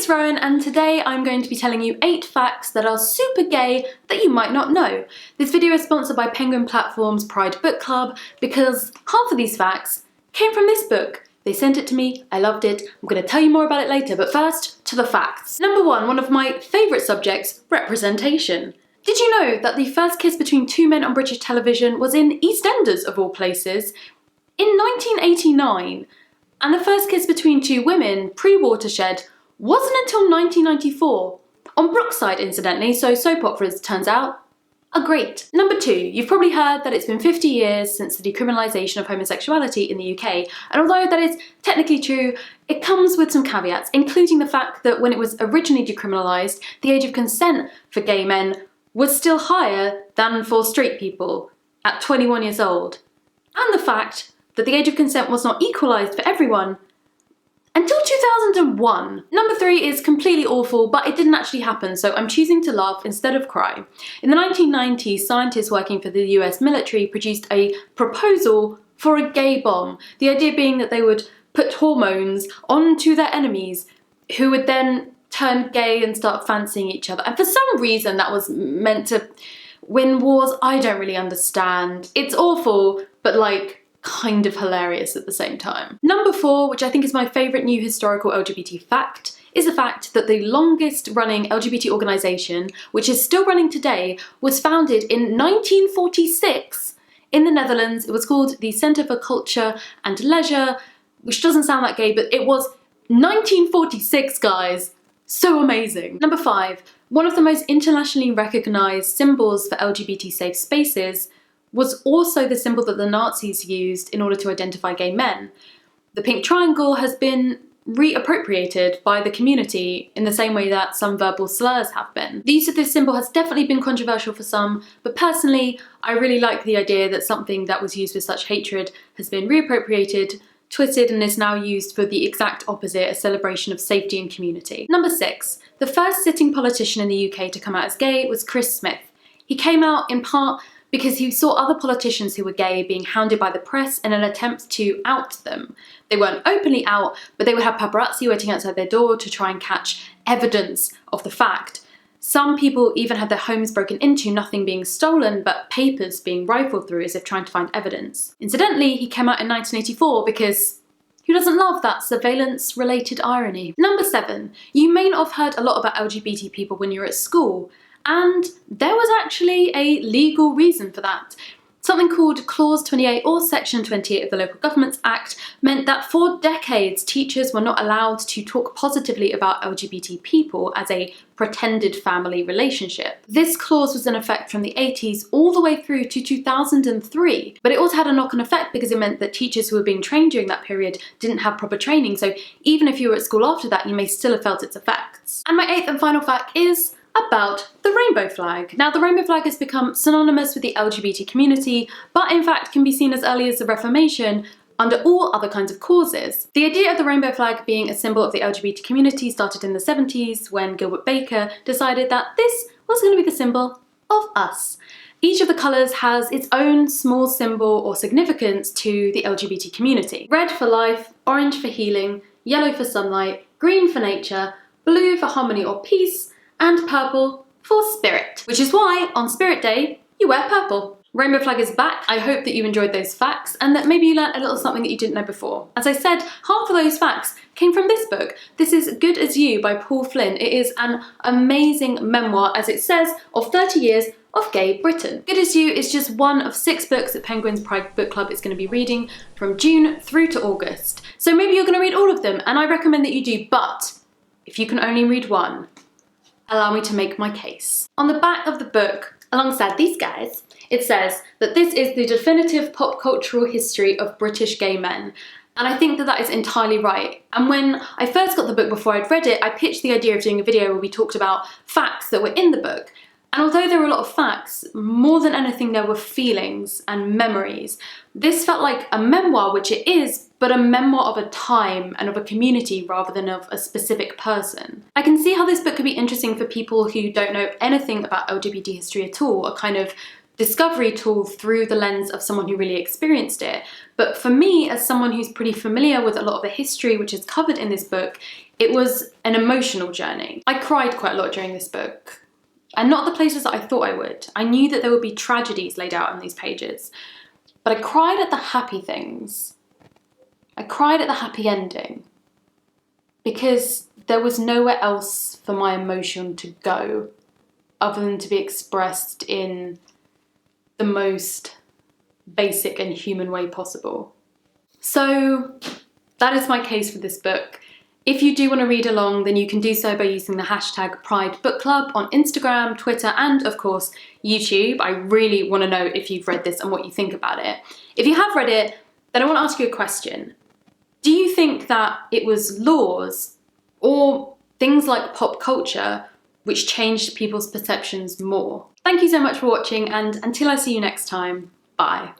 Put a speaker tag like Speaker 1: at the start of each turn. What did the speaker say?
Speaker 1: it's Rowan, and today I'm going to be telling you 8 facts that are super gay that you might not know. This video is sponsored by Penguin Platform's Pride Book Club because half of these facts came from this book. They sent it to me, I loved it, I'm going to tell you more about it later, but first, to the facts. Number 1, one of my favourite subjects, representation. Did you know that the first kiss between 2 men on British television was in EastEnders of all places in 1989? And the first kiss between 2 women, pre-Watershed, wasn't until 1994. On Brookside, incidentally, so soap operas, turns out, are great. Number 2, you've probably heard that it's been 50 years since the decriminalisation of homosexuality in the UK, and although that is technically true, it comes with some caveats, including the fact that when it was originally decriminalised, the age of consent for gay men was still higher than for straight people, at 21 years old. And the fact that the age of consent was not equalised for everyone until 2001. Number 3 is completely awful, but it didn't actually happen, so I'm choosing to laugh instead of cry. In the 1990s, scientists working for the US military produced a proposal for a gay bomb, the idea being that they would put hormones onto their enemies, who would then turn gay and start fancying each other. And for some reason that was meant to win wars. I don't really understand. It's awful, but like, kind of hilarious at the same time. Number 4, which I think is my favourite new historical LGBT fact, is the fact that the longest running LGBT organisation, which is still running today, was founded in 1946 in the Netherlands. It was called the Centre for Culture and Leisure, which doesn't sound that gay, but it was 1946, guys. So amazing. Number 5, one of the most internationally recognised symbols for LGBT safe spaces was also the symbol that the Nazis used in order to identify gay men. The pink triangle has been reappropriated by the community in the same way that some verbal slurs have been. The use of this symbol has definitely been controversial for some, but personally, I really like the idea that something that was used with such hatred has been reappropriated, twisted, and is now used for the exact opposite, a celebration of safety and community. Number 6, the first sitting politician in the UK to come out as gay was Chris Smith. He came out in part because he saw other politicians who were gay being hounded by the press in an attempt to out them. They weren't openly out, but they would have paparazzi waiting outside their door to try and catch evidence of the fact. Some people even had their homes broken into, nothing being stolen, but papers being rifled through as if trying to find evidence. Incidentally, he came out in 1984 because who doesn't love that surveillance-related irony? Number 7, you may not have heard a lot about LGBT people when you were at school, and there was actually a legal reason for that. Something called Clause 28 or Section 28 of the Local Governments Act meant that for decades teachers were not allowed to talk positively about LGBT people as a pretended family relationship. This clause was in effect from the 80s all the way through to 2003, but it also had a knock-on effect because it meant that teachers who were being trained during that period didn't have proper training, so even if you were at school after that, you may still have felt its effects. And my 8th and final fact is about the rainbow flag. Now, the rainbow flag has become synonymous with the LGBT community, but in fact can be seen as early as the Reformation under all other kinds of causes. The idea of the rainbow flag being a symbol of the LGBT community started in the 70s when Gilbert Baker decided that this was going to be the symbol of us. Each of the colours has its own small symbol or significance to the LGBT community. Red for life, orange for healing, yellow for sunlight, green for nature, blue for harmony or peace, and purple for spirit. Which is why, on Spirit Day, you wear purple. Rainbow flag is back. I hope that you enjoyed those facts and that maybe you learned a little something that you didn't know before. As I said, half of those facts came from this book. This is Good As You by Paul Flynn. It is an amazing memoir, as it says, of 30 years of gay Britain. Good As You is just one of 6 books that Penguin's Pride Book Club is going to be reading from June through to August. So maybe you're going to read all of them, and I recommend that you do, but if you can only read one, allow me to make my case. On the back of the book, alongside these guys, it says that this is the definitive pop cultural history of British gay men. And I think that that is entirely right. And when I first got the book before I'd read it, I pitched the idea of doing a video where we talked about facts that were in the book. And although there were a lot of facts, more than anything there were feelings and memories. This felt like a memoir, which it is, but a memoir of a time and of a community rather than of a specific person. I can see how this book could be interesting for people who don't know anything about LGBT history at all, a kind of discovery tool through the lens of someone who really experienced it. But for me, as someone who's pretty familiar with a lot of the history which is covered in this book, it was an emotional journey. I cried quite a lot during this book, and not the places that I thought I would. I knew that there would be tragedies laid out on these pages, but I cried at the happy things. I cried at the happy ending, because there was nowhere else for my emotion to go other than to be expressed in the most basic and human way possible. So that is my case for this book. If you do want to read along, then you can do so by using the hashtag Pride Book Club on Instagram, Twitter, and of course, YouTube. I really want to know if you've read this and what you think about it. If you have read it, then I want to ask you a question. Do you think that it was laws or things like pop culture which changed people's perceptions more? Thank you so much for watching, and until I see you next time, bye.